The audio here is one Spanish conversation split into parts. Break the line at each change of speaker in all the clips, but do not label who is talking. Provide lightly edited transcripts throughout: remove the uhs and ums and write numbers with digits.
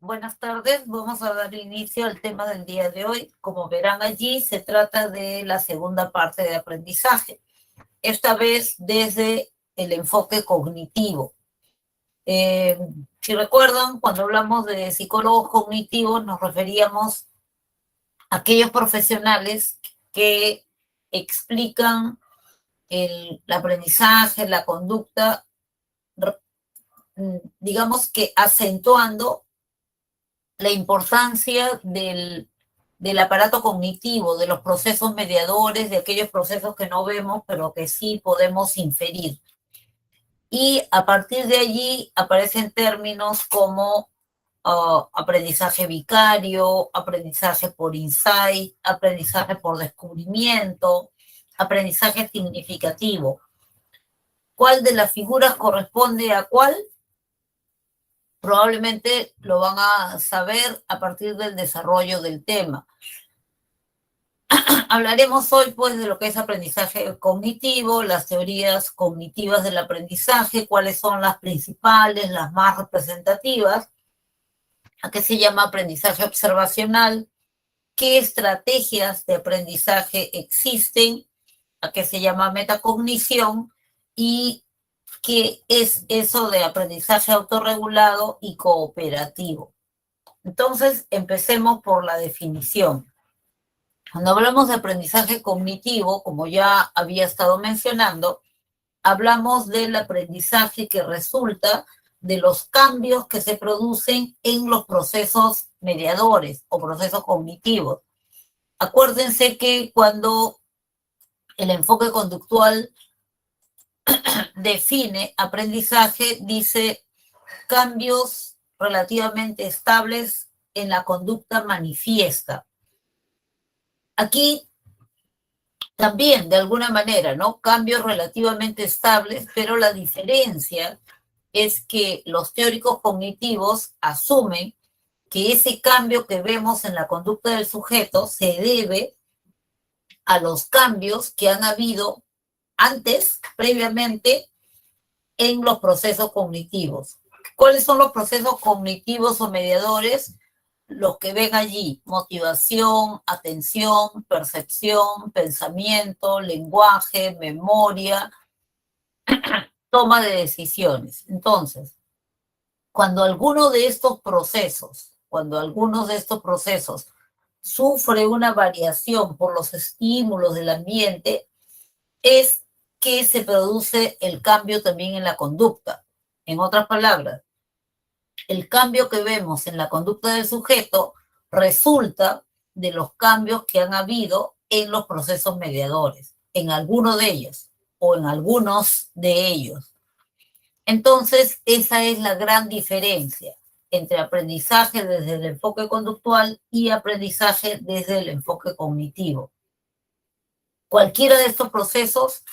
Buenas tardes. Vamos a dar inicio al tema del día de hoy. Como verán allí, se trata de la segunda parte de aprendizaje, esta vez desde el enfoque cognitivo. Si recuerdan, cuando hablamos de psicólogos cognitivos, nos referíamos a aquellos profesionales que explican el aprendizaje, la conducta, digamos que acentuando la importancia del aparato cognitivo, de los procesos mediadores, de aquellos procesos que no vemos, pero que sí podemos inferir. Y a partir de allí aparecen términos como aprendizaje vicario, aprendizaje por insight, aprendizaje por descubrimiento, aprendizaje significativo. ¿Cuál de las figuras corresponde a cuál? Probablemente lo van a saber a partir del desarrollo del tema. Hablaremos hoy pues de lo que es aprendizaje cognitivo, las teorías cognitivas del aprendizaje, cuáles son las principales, las más representativas, a qué se llama aprendizaje observacional, qué estrategias de aprendizaje existen, a qué se llama metacognición y qué es eso de aprendizaje autorregulado y cooperativo. Entonces, empecemos por la definición. Cuando hablamos de aprendizaje cognitivo, como ya había estado mencionando, hablamos del aprendizaje que resulta de los cambios que se producen en los procesos mediadores o procesos cognitivos. Acuérdense que cuando el enfoque conductual define aprendizaje, dice cambios relativamente estables en la conducta manifiesta. Aquí también, de alguna manera, ¿no? Cambios relativamente estables, pero la diferencia es que los teóricos cognitivos asumen que ese cambio que vemos en la conducta del sujeto se debe a los cambios que han habido antes, previamente, en los procesos cognitivos. ¿Cuáles son los procesos cognitivos o mediadores? Los que ven allí: motivación, atención, percepción, pensamiento, lenguaje, memoria, toma de decisiones. Entonces, cuando alguno de estos procesos, sufre una variación por los estímulos del ambiente, es que se produce el cambio también en la conducta. En otras palabras, el cambio que vemos en la conducta del sujeto resulta de los cambios que han habido en los procesos mediadores, en alguno de ellos o en algunos de ellos. Entonces, esa es la gran diferencia entre aprendizaje desde el enfoque conductual y aprendizaje desde el enfoque cognitivo. Cualquiera de estos procesos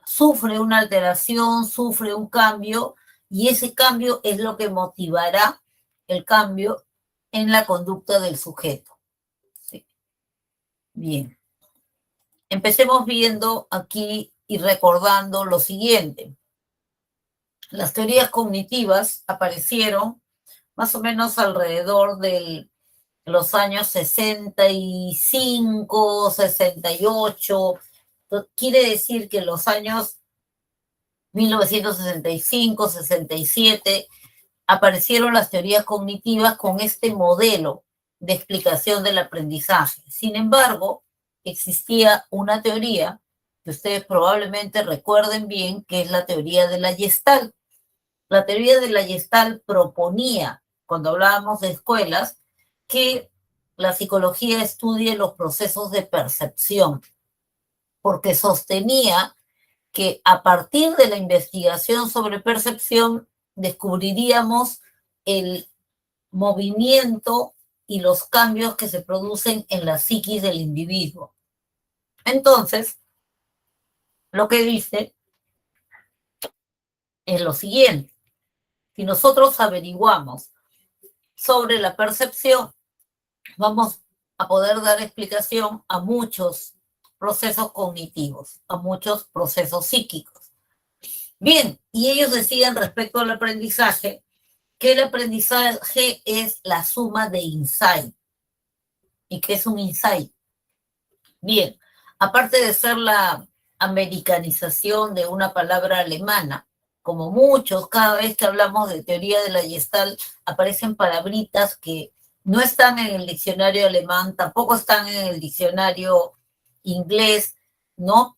sufre una alteración, sufre un cambio, y ese cambio es lo que motivará el cambio en la conducta del sujeto. Sí. Bien. Empecemos viendo aquí y recordando lo siguiente. Las teorías cognitivas aparecieron más o menos alrededor de los años 65, 68. Quiere decir que en los años 1965, 67, aparecieron las teorías cognitivas con este modelo de explicación del aprendizaje. Sin embargo, existía una teoría que ustedes probablemente recuerden bien, que es la teoría de la Gestalt. La teoría de la Gestalt proponía, cuando hablábamos de escuelas, que la psicología estudie los procesos de percepción, porque sostenía que a partir de la investigación sobre percepción descubriríamos el movimiento y los cambios que se producen en la psiquis del individuo. Entonces, lo que dice es lo siguiente: si nosotros averiguamos sobre la percepción, vamos a poder dar explicación a muchos procesos cognitivos, a muchos procesos psíquicos. Bien, y ellos decían respecto al aprendizaje que el aprendizaje es la suma de insight. ¿Y qué es un insight? Bien, aparte de ser la americanización de una palabra alemana, como muchos, cada vez que hablamos de teoría de la Gestalt, aparecen palabritas que no están en el diccionario alemán, tampoco están en el diccionario inglés, ¿no?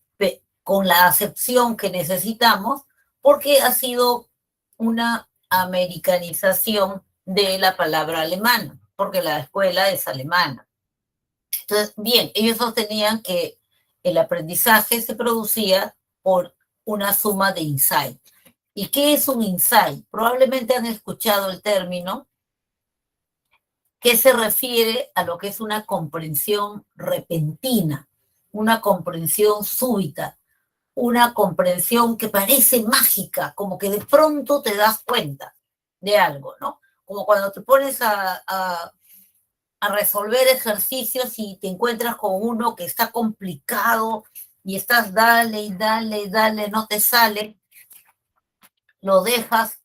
Con la acepción que necesitamos, porque ha sido una americanización de la palabra alemana, porque la escuela es alemana. Entonces, bien, ellos sostenían que el aprendizaje se producía por una suma de insight. ¿Y qué es un insight? Probablemente han escuchado el término, que se refiere a lo que es una comprensión repentina, una comprensión súbita, una comprensión que parece mágica, como que de pronto te das cuenta de algo, ¿no? Como cuando te pones a resolver ejercicios y te encuentras con uno que está complicado y estás dale y dale y dale, no te sale, lo dejas,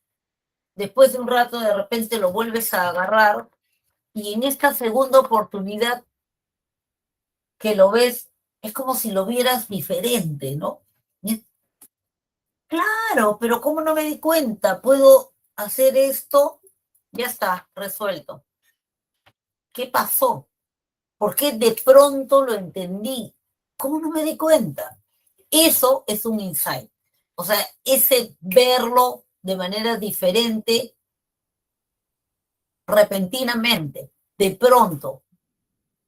después de un rato de repente lo vuelves a agarrar y en esta segunda oportunidad que lo ves, es como si lo vieras diferente, ¿no? Claro, pero ¿cómo no me di cuenta? ¿Puedo hacer esto? Ya está, resuelto. ¿Qué pasó? ¿Por qué de pronto lo entendí? ¿Cómo no me di cuenta? Eso es un insight. O sea, ese verlo de manera diferente, repentinamente, de pronto,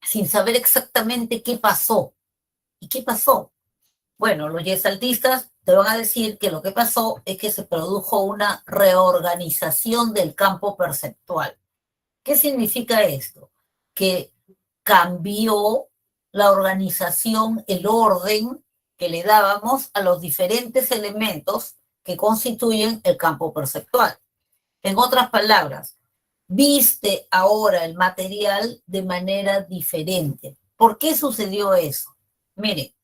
sin saber exactamente qué pasó. ¿Y qué pasó? Bueno, los yesaltistas te van a decir que lo que pasó es que se produjo una reorganización del campo perceptual. ¿Qué significa esto? Que cambió la organización, el orden que le dábamos a los diferentes elementos que constituyen el campo perceptual. En otras palabras, viste ahora el material de manera diferente. ¿Por qué sucedió eso? Mire,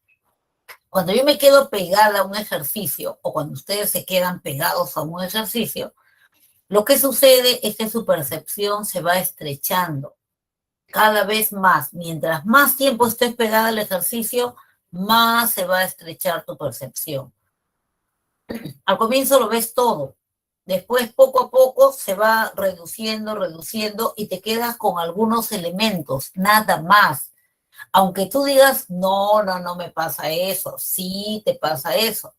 cuando yo me quedo pegada a un ejercicio, o cuando ustedes se quedan pegados a un ejercicio, lo que sucede es que su percepción se va estrechando cada vez más. Mientras más tiempo estés pegada al ejercicio, más se va a estrechar tu percepción. Al comienzo lo ves todo. Después, poco a poco, se va reduciendo, reduciendo y te quedas con algunos elementos, nada más. Aunque tú digas, no, no, no me pasa eso, sí te pasa eso.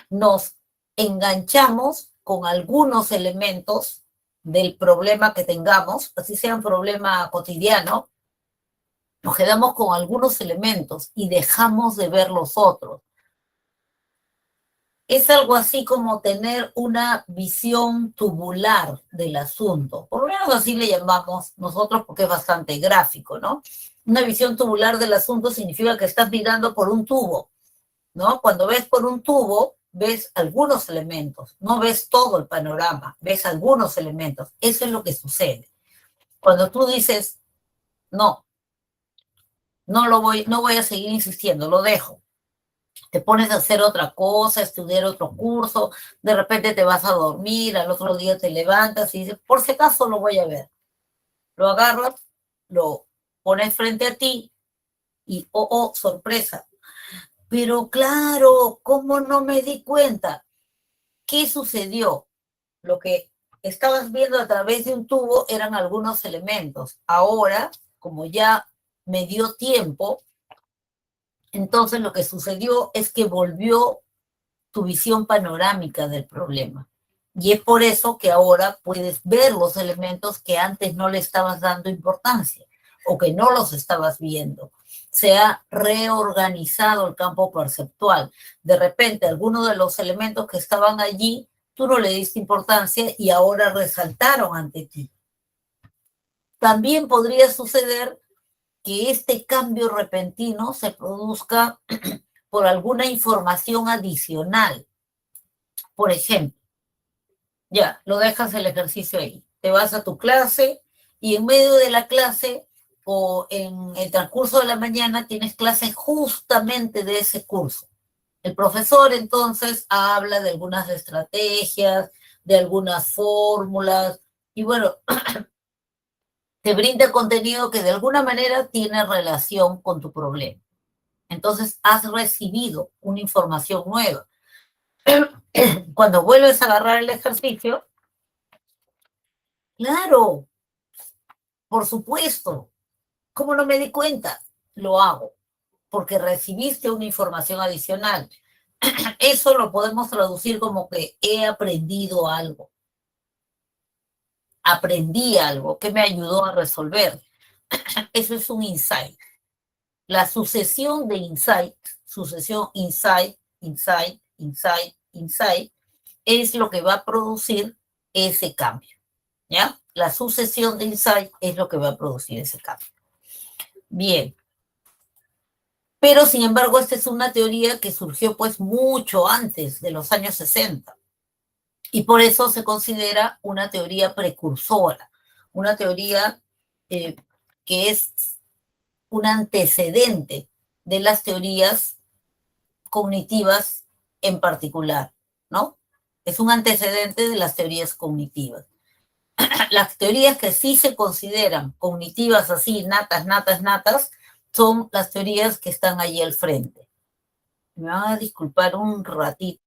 Nos enganchamos con algunos elementos del problema que tengamos, así sea un problema cotidiano, nos quedamos con algunos elementos y dejamos de ver los otros. Es algo así como tener una visión tubular del asunto. Por lo menos así le llamamos nosotros porque es bastante gráfico, ¿no? Una visión tubular del asunto significa que estás mirando por un tubo, ¿no? Cuando ves por un tubo, ves algunos elementos, no ves todo el panorama, ves algunos elementos. Eso es lo que sucede. Cuando tú dices, no, no voy a seguir insistiendo, lo dejo. Te pones a hacer otra cosa, estudiar otro curso, de repente te vas a dormir, al otro día te levantas y dices, por si acaso lo voy a ver. Lo agarras, lo pones frente a ti y, oh, sorpresa. Pero claro, ¿cómo no me di cuenta? ¿Qué sucedió? Lo que estabas viendo a través de un tubo eran algunos elementos. Ahora, como ya me dio tiempo, entonces lo que sucedió es que volvió tu visión panorámica del problema. Y es por eso que ahora puedes ver los elementos que antes no le estabas dando importancia o que no los estabas viendo. Se ha reorganizado el campo perceptual. De repente, algunos de los elementos que estaban allí, tú no le diste importancia y ahora resaltaron ante ti. También podría suceder que este cambio repentino se produzca por alguna información adicional. Por ejemplo, ya, lo dejas el ejercicio ahí. Te vas a tu clase y en medio de la clase o en el transcurso de la mañana tienes clase justamente de ese curso. El profesor entonces habla de algunas estrategias, de algunas fórmulas, y bueno, te brinda contenido que de alguna manera tiene relación con tu problema. Entonces, has recibido una información nueva. Cuando vuelves a agarrar el ejercicio, claro, por supuesto, ¿cómo no me di cuenta? Lo hago, porque recibiste una información adicional. Eso lo podemos traducir como que he aprendido algo, aprendí algo que me ayudó a resolver. Eso es un insight. La sucesión de insight, sucesión insight, insight, insight, insight, es lo que va a producir ese cambio, ¿ya? La sucesión de insight es lo que va a producir ese cambio. Bien. Pero, sin embargo, esta es una teoría que surgió pues mucho antes de los años 60. Y por eso se considera una teoría precursora, una teoría que es un antecedente de las teorías cognitivas en particular, ¿no? Es un antecedente de las teorías cognitivas. Las teorías que sí se consideran cognitivas así, natas, natas, natas, son las teorías que están allí al frente. Me van a disculpar un ratito.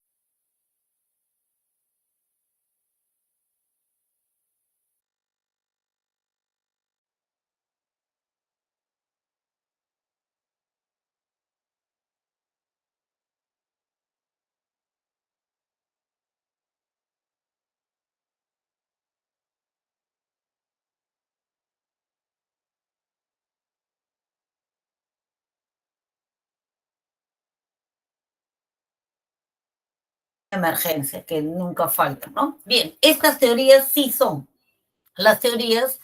Emergencia, que nunca falta, ¿no? Bien, estas teorías sí son las teorías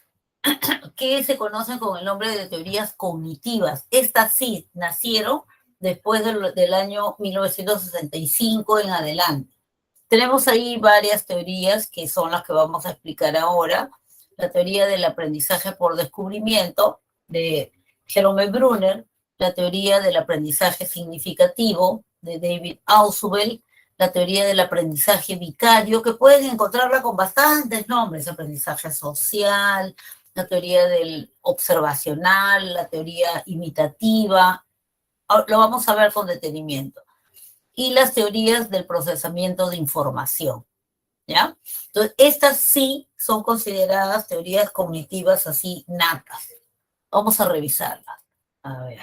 que se conocen con el nombre de teorías cognitivas. Estas sí nacieron después del año 1965 en adelante. Tenemos ahí varias teorías que son las que vamos a explicar ahora. La teoría del aprendizaje por descubrimiento de Jerome Brunner, la teoría del aprendizaje significativo de David Ausubel, la teoría del aprendizaje vicario, que pueden encontrarla con bastantes nombres, aprendizaje social, la teoría del observacional, la teoría imitativa. Lo vamos a ver con detenimiento. Y las teorías del procesamiento de información, ¿ya? Entonces, estas sí son consideradas teorías cognitivas así natas. Vamos a revisarlas. A ver.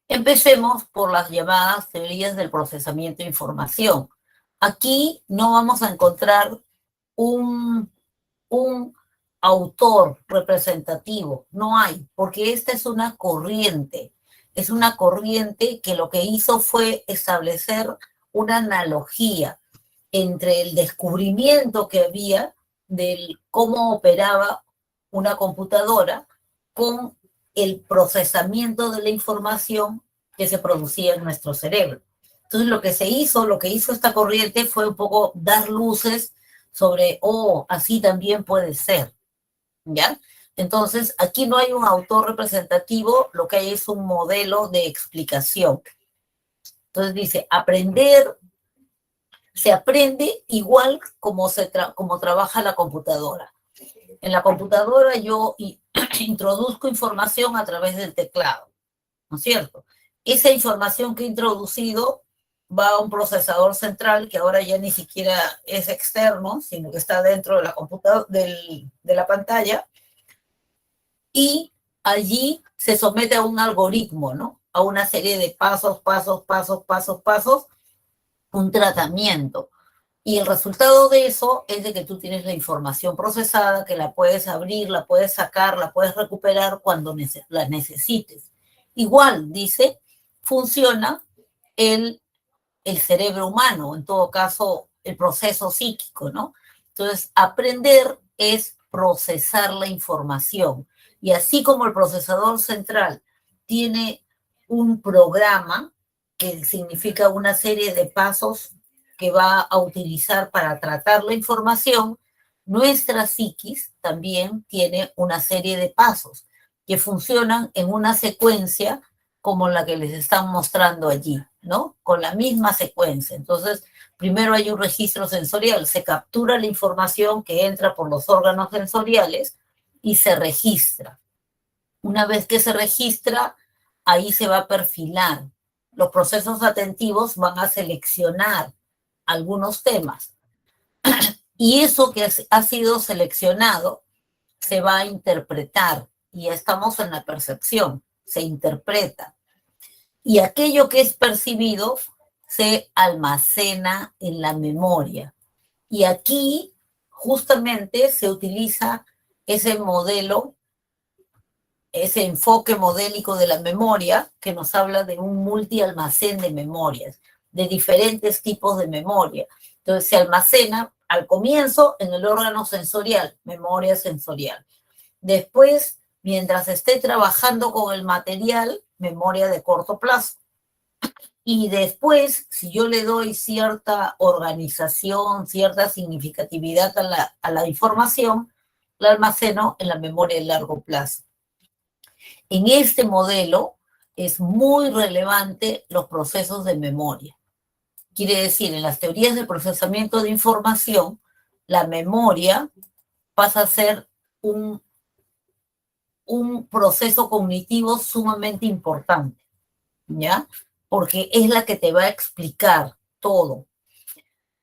Empecemos por las llamadas teorías del procesamiento de información. Aquí no vamos a encontrar un autor representativo, no hay, porque esta es una corriente que lo que hizo fue establecer una analogía entre el descubrimiento que había de cómo operaba una computadora con el procesamiento de la información que se producía en nuestro cerebro. Entonces lo que hizo esta corriente fue un poco dar luces sobre, oh, así también puede ser, ¿ya? Entonces, aquí no hay un autor representativo, lo que hay es un modelo de explicación. Entonces dice, aprender, se aprende igual como trabaja la computadora. En la computadora yo introduzco información a través del teclado, ¿no es cierto? Esa información que he introducido va a un procesador central que ahora ya ni siquiera es externo, sino que está dentro de la computadora, de la pantalla, y allí se somete a un algoritmo, ¿no? A una serie de pasos, pasos, pasos, pasos, pasos, un tratamiento. Y el resultado de eso es de que tú tienes la información procesada, que la puedes abrir, la puedes sacar, la puedes recuperar cuando la necesites. Igual, dice, funciona el, el cerebro humano, en todo caso, el proceso psíquico, ¿no? Entonces, aprender es procesar la información. Y así como el procesador central tiene un programa, que significa una serie de pasos que va a utilizar para tratar la información, nuestra psiquis también tiene una serie de pasos que funcionan en una secuencia como la que les están mostrando allí, ¿no? Con la misma secuencia. Entonces, primero hay un registro sensorial, se captura la información que entra por los órganos sensoriales y se registra. Una vez que se registra, ahí se va a perfilar. Los procesos atentivos van a seleccionar algunos temas. Y eso que ha sido seleccionado se va a interpretar. Y ya estamos en la percepción, se interpreta. Y aquello que es percibido se almacena en la memoria. Y aquí justamente se utiliza ese modelo, ese enfoque modélico de la memoria que nos habla de un multialmacén de memorias, de diferentes tipos de memoria. Entonces se almacena al comienzo en el órgano sensorial, memoria sensorial. Después, mientras esté trabajando con el material, memoria de corto plazo. Y después, si yo le doy cierta organización, cierta significatividad a la información, la almaceno en la memoria de largo plazo. En este modelo es muy relevante los procesos de memoria. Quiere decir, en las teorías de procesamiento de información, la memoria pasa a ser un proceso cognitivo sumamente importante, ¿ya? Porque es la que te va a explicar todo.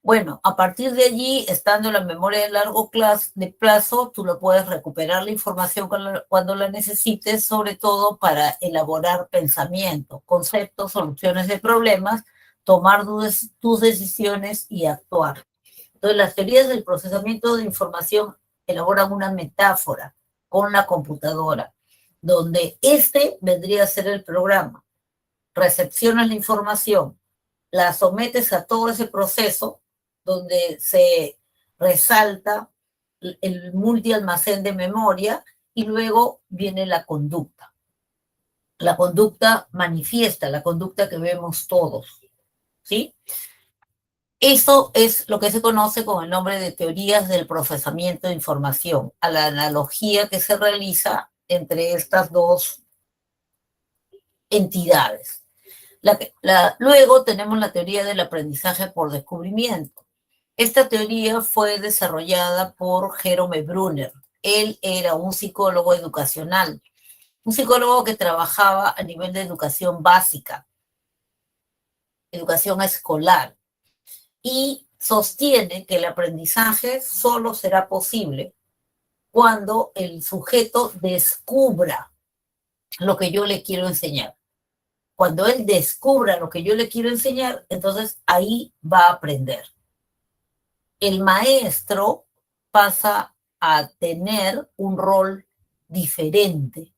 Bueno, a partir de allí, estando en la memoria de largo plazo, tú lo puedes recuperar la información cuando la necesites, sobre todo para elaborar pensamiento, conceptos, soluciones de problemas, tomar tus decisiones y actuar. Entonces, las teorías del procesamiento de información elaboran una metáfora con la computadora, donde este vendría a ser el programa. Recepcionas la información, la sometes a todo ese proceso donde se resalta el multialmacén de memoria y luego viene la conducta. La conducta manifiesta, la conducta que vemos todos, ¿sí? Eso es lo que se conoce con el nombre de teorías del procesamiento de información, a la analogía que se realiza entre estas dos entidades. Luego tenemos la teoría del aprendizaje por descubrimiento. Esta teoría fue desarrollada por Jerome Brunner. Él era un psicólogo educacional, un psicólogo que trabajaba a nivel de educación básica, educación escolar, y sostiene que el aprendizaje solo será posible cuando el sujeto descubra lo que yo le quiero enseñar. Cuando él descubra lo que yo le quiero enseñar, entonces ahí va a aprender. El maestro pasa a tener un rol diferente.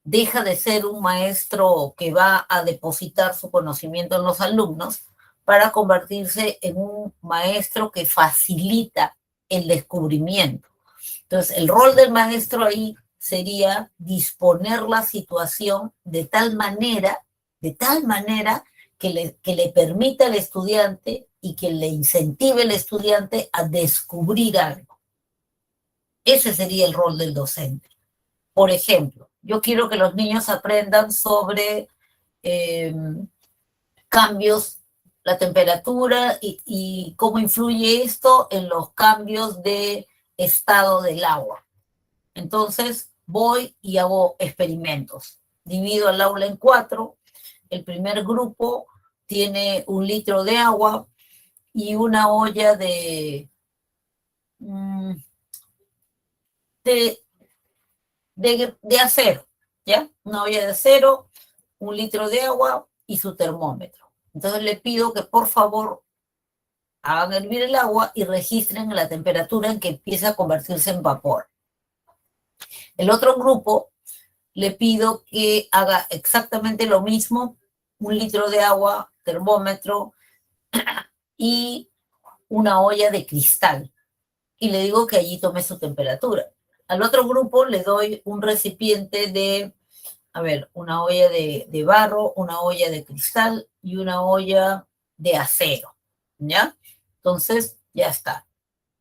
Deja de ser un maestro que va a depositar su conocimiento en los alumnos para convertirse en un maestro que facilita el descubrimiento. Entonces, el rol del maestro ahí sería disponer la situación de tal manera que le permita al estudiante y que le incentive al estudiante a descubrir algo. Ese sería el rol del docente. Por ejemplo, yo quiero que los niños aprendan sobre cambios, la temperatura y cómo influye esto en los cambios de estado del agua. Entonces, voy y hago experimentos. Divido el aula en 4. El primer grupo tiene 1 litro de agua y una olla de acero, ¿ya? Una olla de acero, 1 litro de agua y su termómetro. Entonces le pido que por favor hagan hervir el agua y registren la temperatura en que empieza a convertirse en vapor. El otro grupo le pido que haga exactamente lo mismo, 1 litro de agua, termómetro y una olla de cristal. Y le digo que allí tome su temperatura. Al otro grupo le doy un recipiente de, una olla de barro, una olla de cristal y una olla de acero, ¿ya? Entonces, ya está.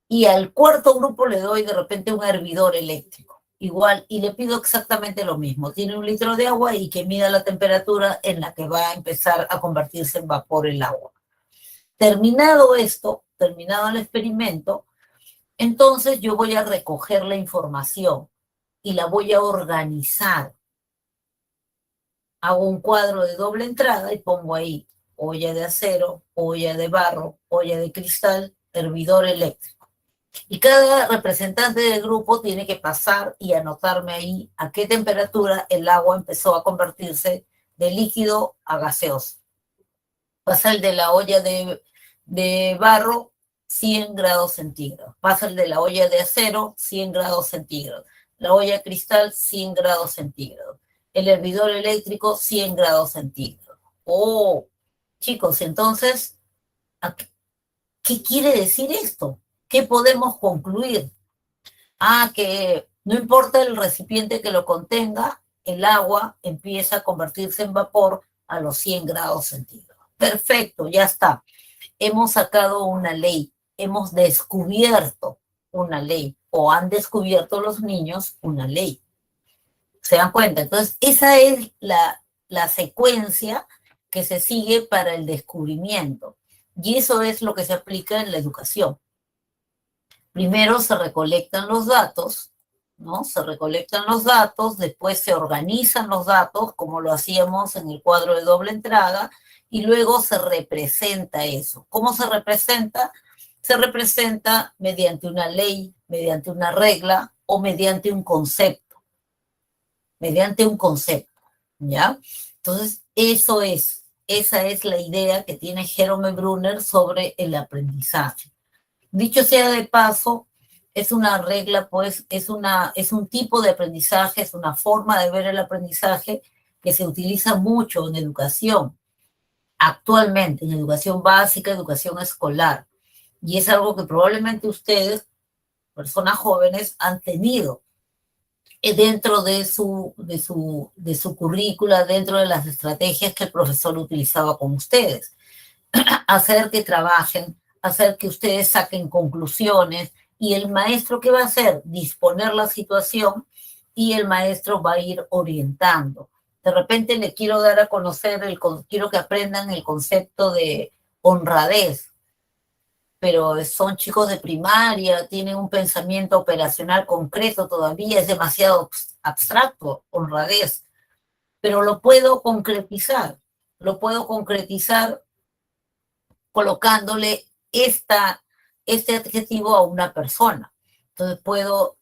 Y al cuarto grupo le doy de repente un hervidor eléctrico, igual, y le pido exactamente lo mismo. Tiene 1 litro de agua y que mida la temperatura en la que va a empezar a convertirse en vapor el agua. Terminado esto, terminado el experimento, entonces yo voy a recoger la información y la voy a organizar. Hago un cuadro de doble entrada y pongo ahí olla de acero, olla de barro, olla de cristal, hervidor eléctrico. Y cada representante del grupo tiene que pasar y anotarme ahí a qué temperatura el agua empezó a convertirse de líquido a gaseoso. Pasa el de la olla de barro, 100 grados centígrados. Pasa el de la olla de acero, 100 grados centígrados. La olla de cristal, 100 grados centígrados. El hervidor eléctrico, 100 grados centígrados. Oh, chicos, entonces, ¿qué quiere decir esto? ¿Qué podemos concluir? Que no importa el recipiente que lo contenga, el agua empieza a convertirse en vapor a los 100 grados centígrados. Perfecto, ya está. Hemos sacado una ley, hemos descubierto una ley, o han descubierto los niños una ley. ¿Se dan cuenta? Entonces, esa es la secuencia que se sigue para el descubrimiento. Y eso es lo que se aplica en la educación. Primero se recolectan los datos, ¿no? Se recolectan los datos, después se organizan los datos, como lo hacíamos en el cuadro de doble entrada, y luego se representa eso. ¿Cómo se representa? Se representa mediante una ley, mediante una regla o mediante un concepto. Mediante un concepto, ¿ya? Entonces, esa es la idea que tiene Jerome Brunner sobre el aprendizaje. Dicho sea de paso, es una regla, pues, es un tipo de aprendizaje, es una forma de ver el aprendizaje que se utiliza mucho en educación, actualmente, en educación básica, educación escolar. Y es algo que probablemente ustedes, personas jóvenes, han tenido dentro de su currícula, dentro de las estrategias que el profesor utilizaba con ustedes. Hacer que trabajen, hacer que ustedes saquen conclusiones, y el maestro, ¿qué va a hacer? Disponer la situación y el maestro va a ir orientando. De repente le quiero dar a conocer, quiero que aprendan el concepto de honradez, pero son chicos de primaria, tienen un pensamiento operacional concreto todavía, es demasiado abstracto, honradez, pero lo puedo concretizar colocándole este adjetivo a una persona. Entonces puedo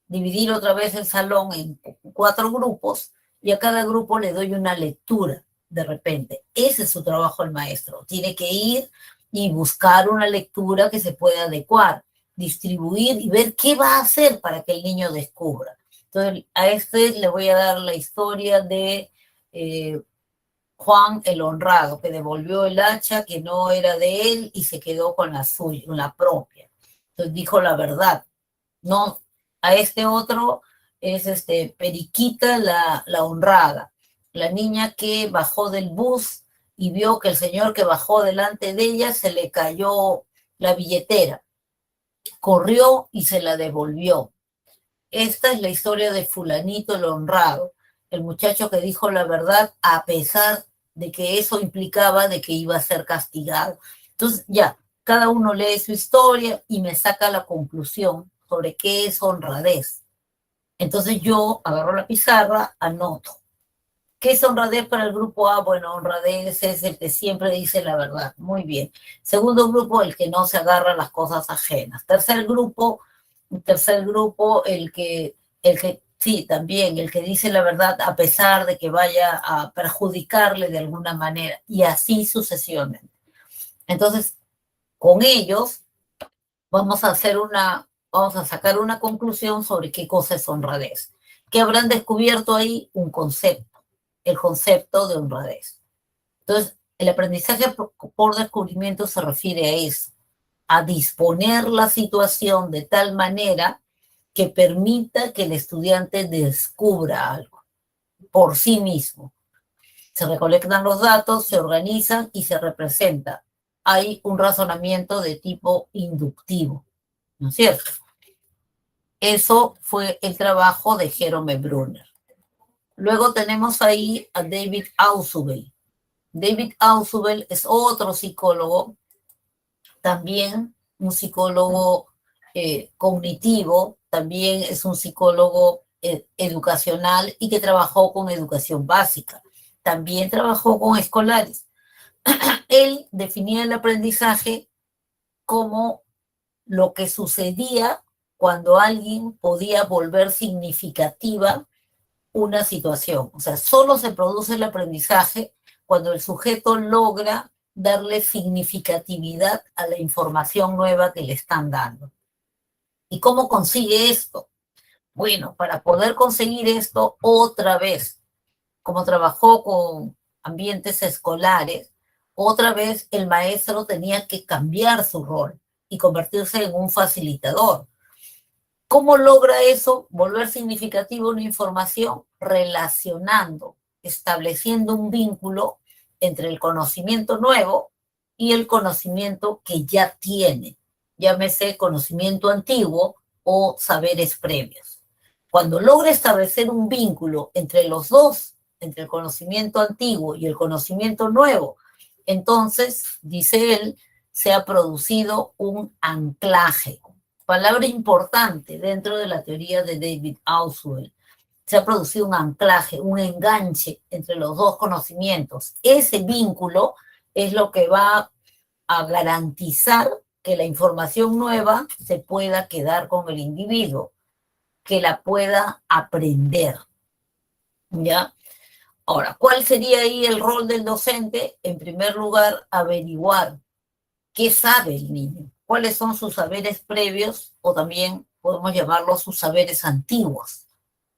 dividir otra vez el salón en 4 grupos y a cada grupo le doy una lectura de repente. Ese es su trabajo el maestro. Tiene que ir y buscar una lectura que se pueda adecuar, distribuir y ver qué va a hacer para que el niño descubra. Entonces, a este le voy a dar la historia de Juan el honrado, que devolvió el hacha que no era de él y se quedó con la suya, con la propia. Entonces dijo la verdad. No, a este otro es Periquita la honrada, la niña que bajó del bus y vio que el señor que bajó delante de ella se le cayó la billetera. Corrió y se la devolvió. Esta es la historia de fulanito el honrado, el muchacho que dijo la verdad a pesar de que eso implicaba de que iba a ser castigado. Entonces ya, cada uno lee su historia y me saca la conclusión sobre qué es honradez. Entonces yo agarro la pizarra, anoto. ¿Qué es honradez para el grupo A? Bueno, honradez es el que siempre dice la verdad. Muy bien. Segundo grupo, el que no se agarra a las cosas ajenas. Tercer grupo, sí, también, el que dice la verdad a pesar de que vaya a perjudicarle de alguna manera, y así sucesivamente. Entonces, con ellos vamos a sacar una conclusión sobre qué cosa es honradez. ¿Qué habrán descubierto ahí? Un concepto, el concepto de honradez. Entonces, el aprendizaje por descubrimiento se refiere a eso, a disponer la situación de tal manera que permita que el estudiante descubra algo por sí mismo. Se recolectan los datos, se organizan y se representa. Hay un razonamiento de tipo inductivo, ¿no es cierto? Eso fue el trabajo de Jerome Brunner. Luego tenemos ahí a David Ausubel. David Ausubel es otro psicólogo también un psicólogo cognitivo, también es un psicólogo educacional y que trabajó con educación básica. También trabajó con escolares. Él definía el aprendizaje como lo que sucedía cuando alguien podía volver significativa una situación. O sea, solo se produce el aprendizaje cuando el sujeto logra darle significatividad a la información nueva que le están dando. ¿Y cómo consigue esto? Bueno, para poder conseguir esto, otra vez, como trabajó con ambientes escolares, otra vez el maestro tenía que cambiar su rol y convertirse en un facilitador. ¿Cómo logra eso? Volver significativa una información relacionando, estableciendo un vínculo entre el conocimiento nuevo y el conocimiento que ya tiene, llámese conocimiento antiguo o saberes previos. Cuando logra establecer un vínculo entre los dos, entre el conocimiento antiguo y el conocimiento nuevo, entonces, dice él, se ha producido un anclaje. Palabra importante dentro de la teoría de David Ausubel. Se ha producido un anclaje, un enganche entre los dos conocimientos. Ese vínculo es lo que va a garantizar que la información nueva se pueda quedar con el individuo, que la pueda aprender. ¿Ya? Ahora, ¿cuál sería ahí el rol del docente? En primer lugar, averiguar qué sabe el niño, cuáles son sus saberes previos o también podemos llamarlos sus saberes antiguos.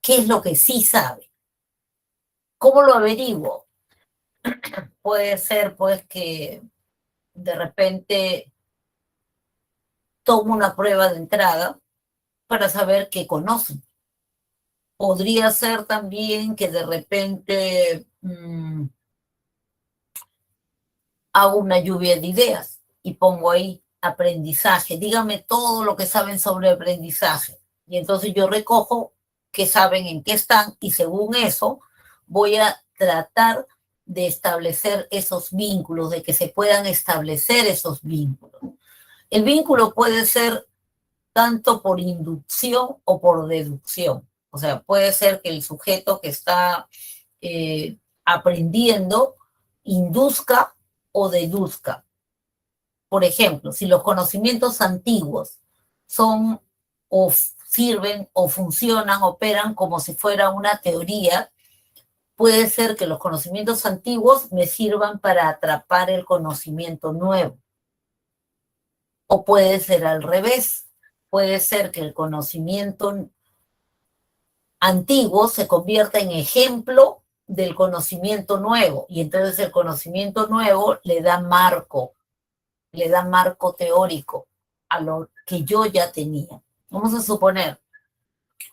¿Qué es lo que sí sabe? ¿Cómo lo averiguo? Puede ser pues que de repente tomo una prueba de entrada para saber qué conocen. Podría ser también que de repente hago una lluvia de ideas y pongo ahí aprendizaje. Díganme todo lo que saben sobre aprendizaje. Y entonces yo recojo qué saben, en qué están, y según eso voy a tratar de establecer esos vínculos, de que se puedan establecer esos vínculos. El vínculo puede ser tanto por inducción o por deducción. O sea, puede ser que el sujeto que está aprendiendo induzca o deduzca. Por ejemplo, si los conocimientos antiguos son o sirven o funcionan, operan como si fuera una teoría, puede ser que los conocimientos antiguos me sirvan para atrapar el conocimiento nuevo. O puede ser al revés. Puede ser que el conocimiento antiguo se convierta en ejemplo del conocimiento nuevo, y entonces el conocimiento nuevo le da marco teórico a lo que yo ya tenía. Vamos a suponer,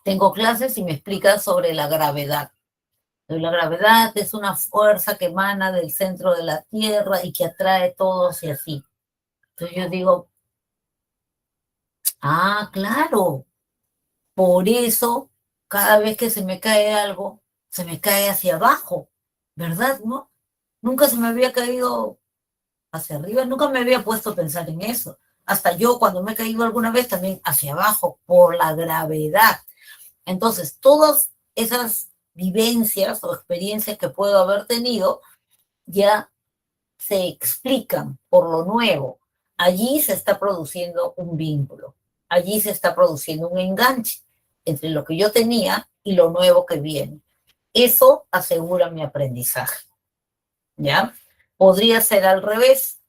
tengo clases y me explican sobre la gravedad. La gravedad es una fuerza que emana del centro de la Tierra y que atrae todo hacia sí. Entonces yo digo, claro, por eso cada vez que se me cae algo, se me cae hacia abajo, ¿verdad? ¿No? Nunca se me había caído hacia arriba, nunca me había puesto a pensar en eso. Hasta yo cuando me he caído alguna vez también hacia abajo por la gravedad. Entonces, todas esas vivencias o experiencias que puedo haber tenido ya se explican por lo nuevo. Allí se está produciendo un vínculo, allí se está produciendo un enganche entre lo que yo tenía y lo nuevo que viene. Eso asegura mi aprendizaje, ¿ya? Podría ser al revés.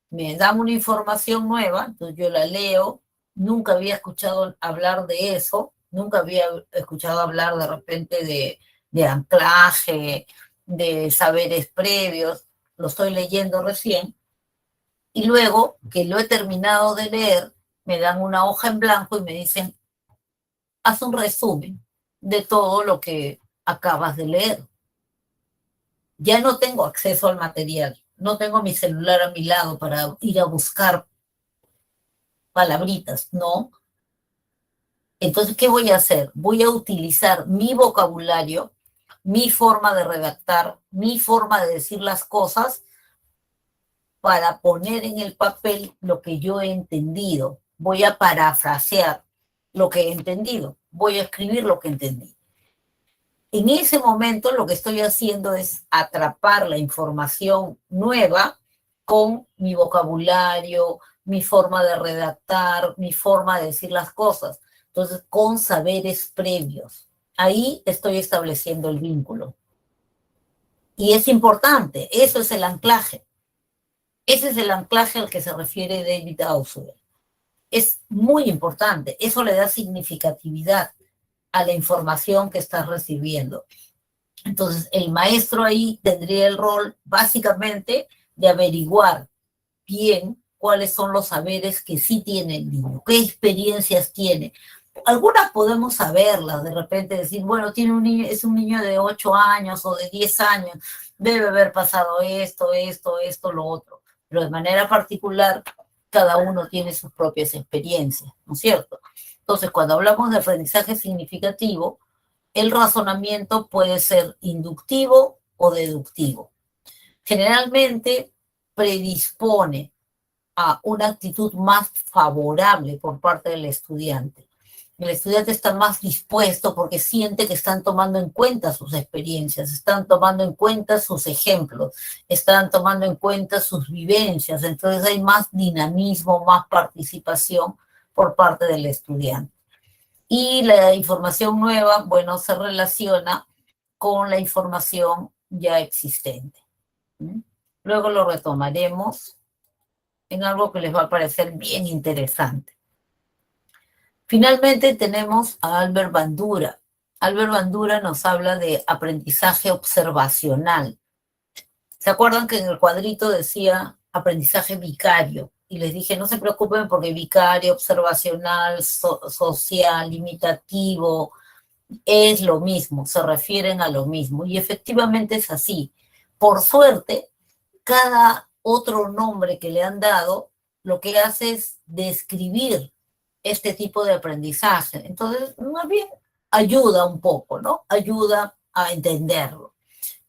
Me dan una información nueva, entonces yo la leo, nunca había escuchado hablar de eso, nunca había escuchado hablar de repente de anclaje, de saberes previos, lo estoy leyendo recién, y luego que lo he terminado de leer, me dan una hoja en blanco y me dicen, haz un resumen de todo lo que acabas de leer. Ya no tengo acceso al material, no tengo mi celular a mi lado para ir a buscar palabritas, ¿no? Entonces, ¿qué voy a hacer? Voy a utilizar mi vocabulario, mi forma de redactar, mi forma de decir las cosas para poner en el papel lo que yo he entendido. Voy a parafrasear lo que he entendido. Voy a escribir lo que entendí. En ese momento lo que estoy haciendo es atrapar la información nueva con mi vocabulario, mi forma de redactar, mi forma de decir las cosas. Entonces, con saberes previos. Ahí estoy estableciendo el vínculo. Y es importante, eso es el anclaje. Ese es el anclaje al que se refiere David Ausubel. Es muy importante, eso le da significatividad a la información que estás recibiendo. Entonces, el maestro ahí tendría el rol básicamente de averiguar bien cuáles son los saberes que sí tiene el niño, qué experiencias tiene. Algunas podemos saberlas, de repente decir, bueno, tiene un niño, es un niño de 8 años o de 10 años, debe haber pasado esto, lo otro. Pero de manera particular, cada uno tiene sus propias experiencias, ¿no es cierto? Entonces, cuando hablamos de aprendizaje significativo, el razonamiento puede ser inductivo o deductivo. Generalmente predispone a una actitud más favorable por parte del estudiante. El estudiante está más dispuesto porque siente que están tomando en cuenta sus experiencias, están tomando en cuenta sus ejemplos, están tomando en cuenta sus vivencias. Entonces hay más dinamismo, más participación por parte del estudiante. Y la información nueva, bueno, se relaciona con la información ya existente. Luego lo retomaremos en algo que les va a parecer bien interesante. Finalmente tenemos a Albert Bandura. Albert Bandura nos habla de aprendizaje observacional. ¿Se acuerdan que en el cuadrito decía aprendizaje vicario? Y les dije, no se preocupen porque vicario, observacional, social, imitativo, es lo mismo, se refieren a lo mismo. Y efectivamente es así. Por suerte, cada otro nombre que le han dado lo que hace es describir este tipo de aprendizaje. Entonces, más bien ayuda un poco, ¿no? Ayuda a entenderlo.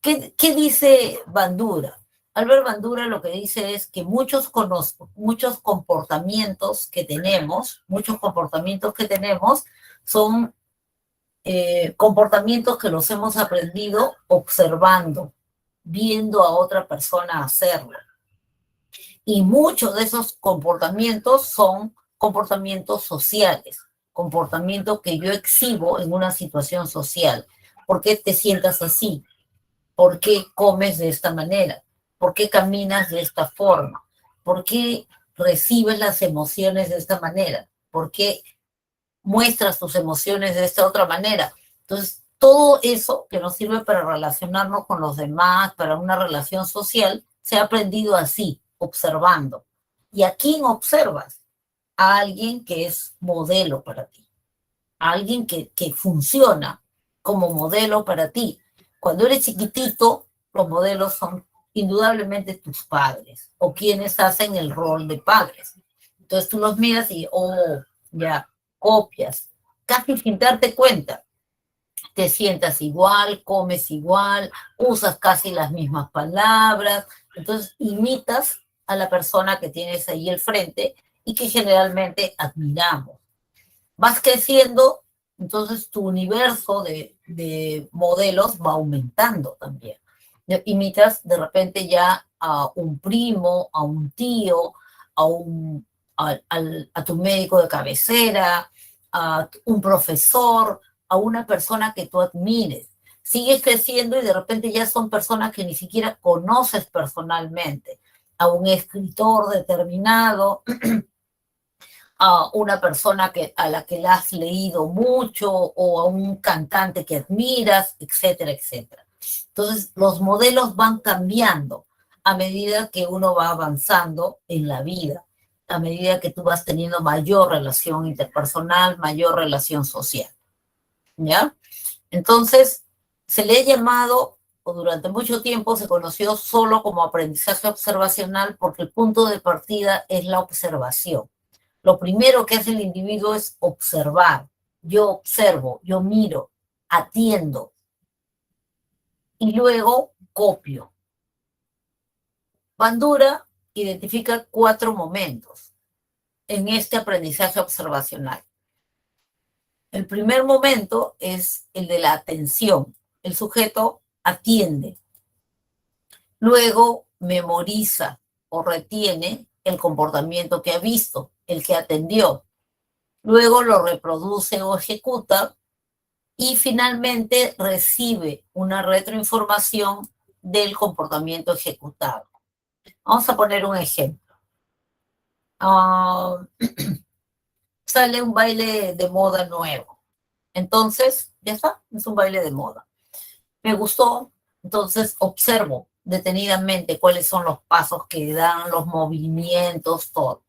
¿Qué dice Bandura? Albert Bandura lo que dice es que muchos comportamientos que tenemos son comportamientos que los hemos aprendido observando, viendo a otra persona hacerlo. Y muchos de esos comportamientos son comportamientos sociales, comportamientos que yo exhibo en una situación social. ¿Por qué te sientas así? ¿Por qué comes de esta manera? ¿Por qué caminas de esta forma? ¿Por qué recibes las emociones de esta manera? ¿Por qué muestras tus emociones de esta otra manera? Entonces, todo eso que nos sirve para relacionarnos con los demás, para una relación social, se ha aprendido así, observando. ¿Y a quién observas? A alguien que es modelo para ti, a alguien que funciona como modelo para ti. Cuando eres chiquitito, los modelos son indudablemente tus padres o quienes hacen el rol de padres. Entonces tú los miras y, oh, ya, copias, casi sin darte cuenta. Te sientas igual, comes igual, usas casi las mismas palabras, entonces imitas a la persona que tienes ahí al frente y que generalmente admiramos. Vas creciendo, entonces tu universo de modelos va aumentando también. Imitas de repente ya a un primo, a un tío, a tu médico de cabecera, a un profesor, a una persona que tú admires. Sigues creciendo y de repente ya son personas que ni siquiera conoces personalmente. A un escritor determinado, a una persona a la que la has leído mucho o a un cantante que admiras, etcétera, etcétera. Entonces, los modelos van cambiando a medida que uno va avanzando en la vida, a medida que tú vas teniendo mayor relación interpersonal, mayor relación social. ¿Ya? Entonces, se le ha llamado, o durante mucho tiempo se conoció solo como aprendizaje observacional porque el punto de partida es la observación. Lo primero que hace el individuo es observar. Yo observo, yo miro, atiendo y luego copio. Bandura identifica 4 momentos en este aprendizaje observacional. El primer momento es el de la atención. El sujeto atiende. Luego memoriza o retiene el comportamiento que ha visto, el que atendió. Luego lo reproduce o ejecuta y finalmente recibe una retroinformación del comportamiento ejecutado. Vamos a poner un ejemplo. Sale un baile de moda nuevo. Entonces, ya está, es un baile de moda. Me gustó, entonces observo detenidamente cuáles son los pasos que dan, los movimientos, todo.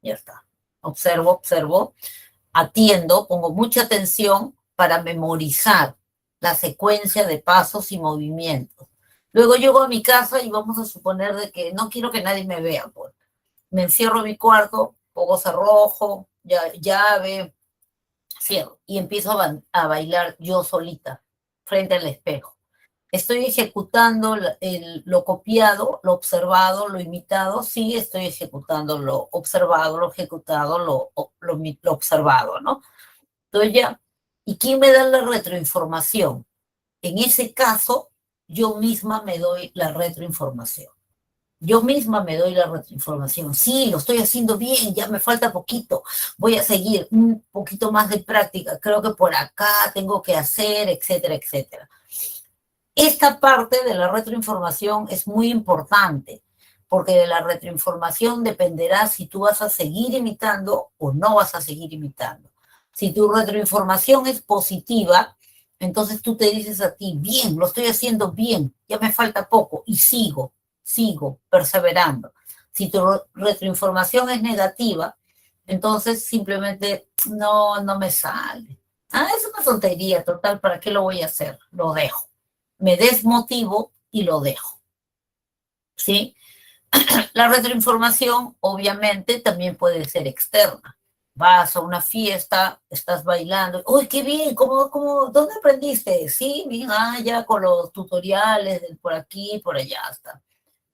Ya está. Observo, atiendo, pongo mucha atención para memorizar la secuencia de pasos y movimientos. Luego llego a mi casa y vamos a suponer de que no quiero que nadie me vea, pues. Me encierro en mi cuarto, pongo cerrojo, llave, cierro y empiezo a bailar yo solita frente al espejo. Estoy ejecutando lo copiado, lo observado, lo imitado. Sí, estoy ejecutando lo observado, lo ejecutado, lo observado, ¿no? Entonces ya, ¿y quién me da la retroinformación? En ese caso, yo misma me doy la retroinformación. Yo misma me doy la retroinformación. Sí, lo estoy haciendo bien, ya me falta poquito. Voy a seguir un poquito más de práctica. Creo que por acá tengo que hacer, etcétera, etcétera. Esta parte de la retroinformación es muy importante, porque de la retroinformación dependerá si tú vas a seguir imitando o no vas a seguir imitando. Si tu retroinformación es positiva, entonces tú te dices a ti, bien, lo estoy haciendo bien, ya me falta poco y sigo perseverando. Si tu retroinformación es negativa, entonces simplemente no me sale. Es una tontería total, ¿para qué lo voy a hacer? Lo dejo. Me desmotivo y lo dejo. ¿Sí? La retroinformación, obviamente, también puede ser externa. Vas a una fiesta, estás bailando, ¡uy, qué bien! ¿Dónde aprendiste? Sí, bien, ya con los tutoriales, por aquí, por allá, está.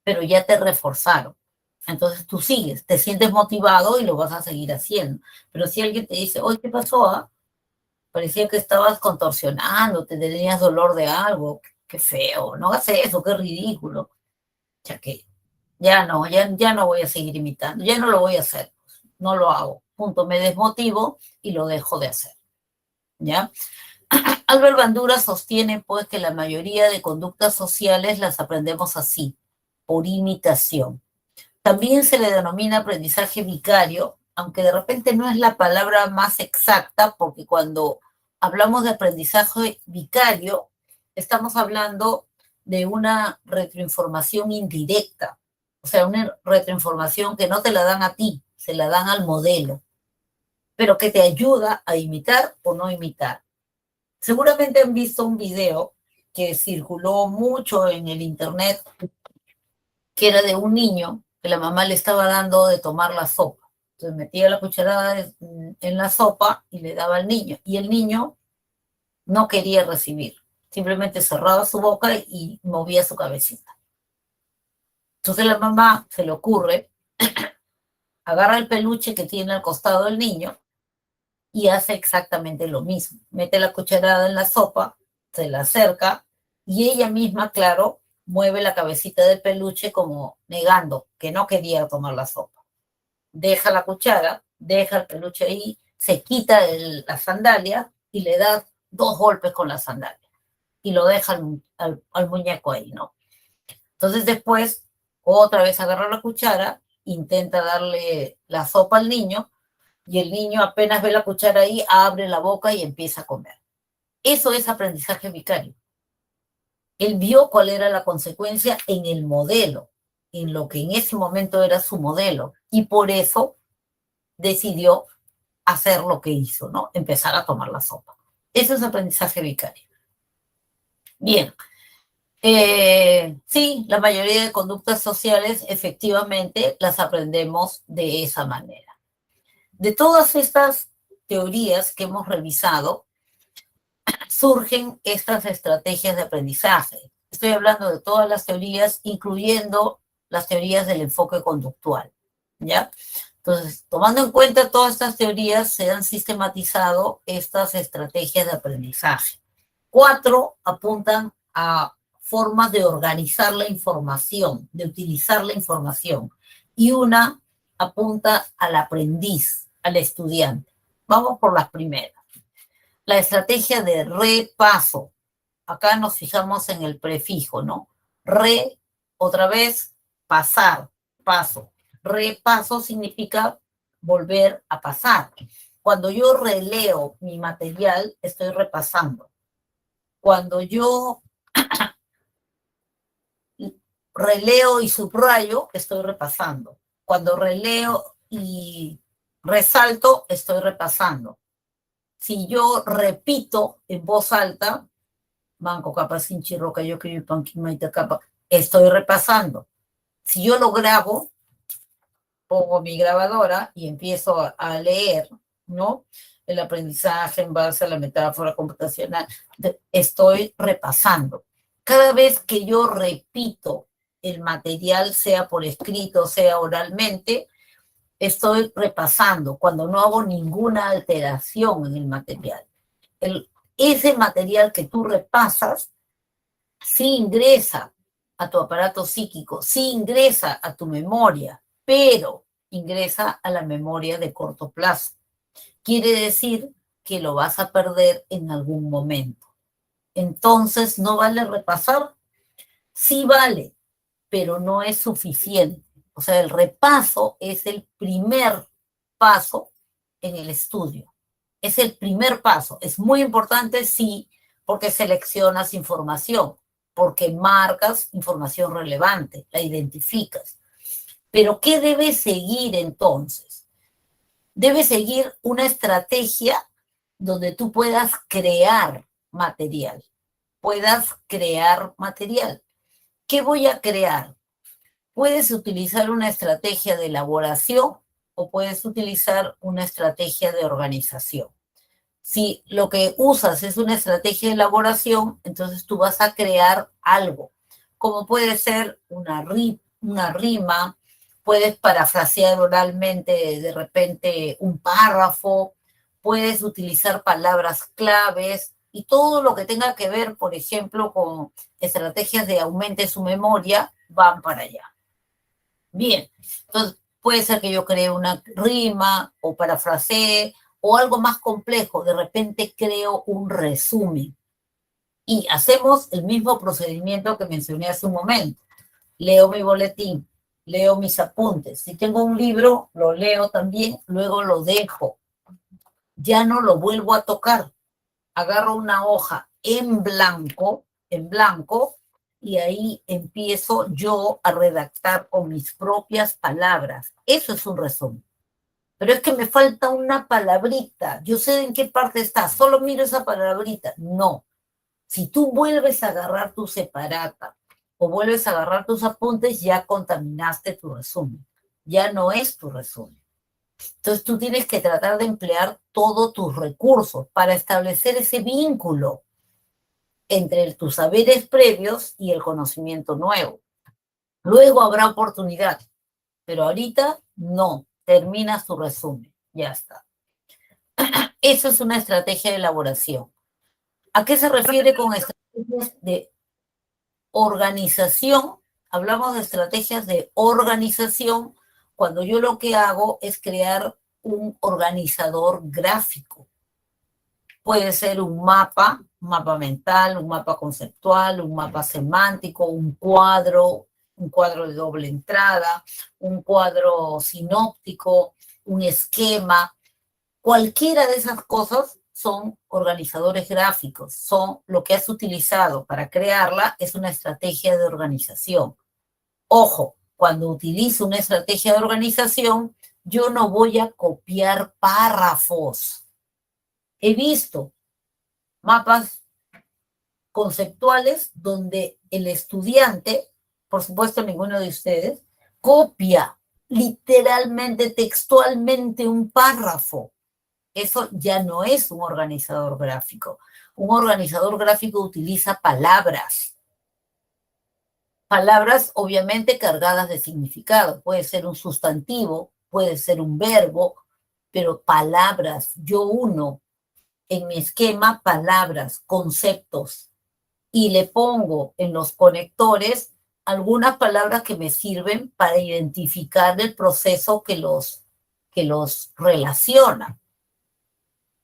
Pero ya te reforzaron. Entonces tú sigues, te sientes motivado y lo vas a seguir haciendo. Pero si alguien te dice, oye, ¿qué pasó? Parecía que estabas contorsionando, te tenías dolor de algo, qué feo, no hagas eso, qué ridículo. Ya que ya no voy a seguir imitando, ya no lo voy a hacer, no lo hago. Punto, me desmotivo y lo dejo de hacer. ¿Ya? Albert Bandura sostiene pues que la mayoría de conductas sociales las aprendemos así, por imitación. También se le denomina aprendizaje vicario, aunque de repente no es la palabra más exacta, porque cuando hablamos de aprendizaje vicario, estamos hablando de una retroinformación indirecta, o sea, una retroinformación que no te la dan a ti, se la dan al modelo, pero que te ayuda a imitar o no imitar. Seguramente han visto un video que circuló mucho en el internet, que era de un niño que la mamá le estaba dando de tomar la sopa. Entonces metía la cucharada en la sopa y le daba al niño. Y el niño no quería recibir. Simplemente cerraba su boca y movía su cabecita. Entonces la mamá se le ocurre, agarra el peluche que tiene al costado del niño y hace exactamente lo mismo. Mete la cucharada en la sopa, se la acerca y ella misma, claro, mueve la cabecita del peluche como negando que no quería tomar la sopa. Deja la cuchara, deja el peluche ahí, se quita la sandalia y le da 2 golpes con la sandalia y lo deja al muñeco ahí, ¿no? Entonces después, otra vez agarra la cuchara, intenta darle la sopa al niño y el niño apenas ve la cuchara ahí, abre la boca y empieza a comer. Eso es aprendizaje vicario. Él vio cuál era la consecuencia en el modelo, en lo que en ese momento era su modelo, y por eso decidió hacer lo que hizo, ¿no? Empezar a tomar la sopa. Eso es aprendizaje vicario. Bien. Sí, la mayoría de conductas sociales efectivamente las aprendemos de esa manera. De todas estas teorías que hemos revisado, surgen estas estrategias de aprendizaje. Estoy hablando de todas las teorías, incluyendo las teorías del enfoque conductual, ¿ya? Entonces, tomando en cuenta todas estas teorías, se han sistematizado estas estrategias de aprendizaje. 4 apuntan a formas de organizar la información, de utilizar la información, y una apunta al aprendiz, al estudiante. Vamos por las primeras. La estrategia de repaso. Acá nos fijamos en el prefijo, ¿no? Otra vez, pasar, paso. Repaso significa volver a pasar. Cuando yo releo mi material, estoy repasando. Cuando yo releo y subrayo, estoy repasando. Cuando releo y resalto, estoy repasando. Si yo repito en voz alta, manco capa sin chirroca, yo que panquimaita capa, estoy repasando. Si yo lo grabo, pongo mi grabadora y empiezo a leer, ¿no? El aprendizaje en base a la metáfora computacional, estoy repasando. Cada vez que yo repito el material, sea por escrito, sea oralmente, estoy repasando cuando no hago ninguna alteración en el material. Ese material que tú repasas, sí ingresa a tu aparato psíquico, sí ingresa a tu memoria, pero ingresa a la memoria de corto plazo. Quiere decir que lo vas a perder en algún momento. Entonces, ¿no vale repasar? Sí vale, pero no es suficiente. O sea, el repaso es el primer paso en el estudio. Es el primer paso. Es muy importante, sí, porque seleccionas información, porque marcas información relevante, la identificas. Pero ¿qué debe seguir entonces? Debe seguir una estrategia donde tú puedas crear material. ¿Qué voy a crear? Puedes utilizar una estrategia de elaboración o puedes utilizar una estrategia de organización. Si lo que usas es una estrategia de elaboración, entonces tú vas a crear algo, como puede ser una rima, puedes parafrasear oralmente de repente un párrafo, puedes utilizar palabras claves y todo lo que tenga que ver, por ejemplo, con estrategias de aumente su memoria, van para allá. Bien, entonces puede ser que yo cree una rima o parafrasee o algo más complejo, de repente creo un resumen. Y hacemos el mismo procedimiento que mencioné hace un momento. Leo mi boletín, leo mis apuntes. Si tengo un libro, lo leo también, luego lo dejo. Ya no lo vuelvo a tocar. Agarro una hoja en blanco, y ahí empiezo yo a redactar con mis propias palabras. Eso es un resumen. Pero es que me falta una palabrita. Yo sé en qué parte está. Solo miro esa palabrita. No. Si tú vuelves a agarrar tu separata o vuelves a agarrar tus apuntes, ya contaminaste tu resumen. Ya no es tu resumen. Entonces tú tienes que tratar de emplear todos tus recursos para establecer ese vínculo entre tus saberes previos y el conocimiento nuevo. Luego habrá oportunidad, pero ahorita no. Terminas tu resumen. Ya está. Eso es una estrategia de elaboración. ¿A qué se refiere con estrategias de organización? Hablamos de estrategias de organización cuando yo lo que hago es crear un organizador gráfico. Puede ser un mapa mental, un mapa conceptual, un mapa semántico, un cuadro de doble entrada, un cuadro sinóptico, un esquema. Cualquiera de esas cosas son organizadores gráficos, son lo que has utilizado para crearla, es una estrategia de organización. Ojo, cuando utilizo una estrategia de organización, yo no voy a copiar párrafos. He visto mapas conceptuales donde el estudiante, por supuesto ninguno de ustedes, copia literalmente, textualmente un párrafo. Eso ya no es un organizador gráfico. Un organizador gráfico utiliza palabras. Palabras obviamente cargadas de significado. Puede ser un sustantivo, puede ser un verbo, pero palabras, yo uno en mi esquema palabras, conceptos, y le pongo en los conectores algunas palabras que me sirven para identificar el proceso que los relaciona.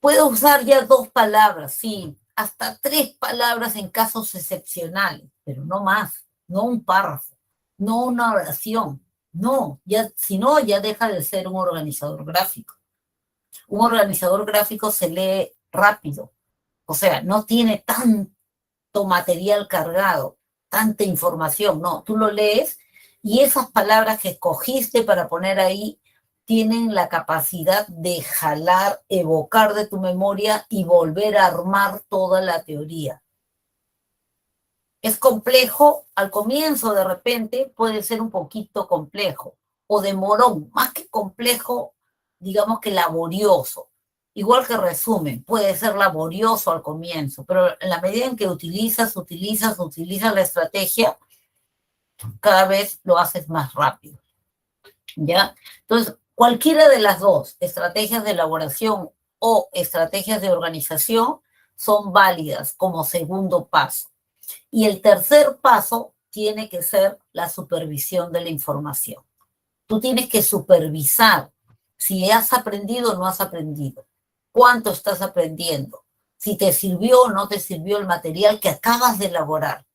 Puedo usar ya 2 palabras, sí, hasta 3 palabras en casos excepcionales, pero no más, no un párrafo, no una oración, no, ya, si no, ya deja de ser un organizador gráfico. Un organizador gráfico se lee rápido, o sea, no tiene tanto material cargado, tanta información, no, tú lo lees y esas palabras que escogiste para poner ahí tienen la capacidad de jalar, evocar de tu memoria y volver a armar toda la teoría. Es complejo, al comienzo de repente puede ser un poquito complejo, o demorón, más que complejo, digamos que laborioso. Igual que resumen, puede ser laborioso al comienzo, pero en la medida en que utilizas la estrategia, cada vez lo haces más rápido, ¿ya? Entonces, cualquiera de las dos, estrategias de elaboración o estrategias de organización, son válidas como segundo paso. Y el tercer paso tiene que ser la supervisión de la información. Tú tienes que supervisar si has aprendido o no has aprendido, cuánto estás aprendiendo, si te sirvió o no te sirvió el material que acabas de elaborar.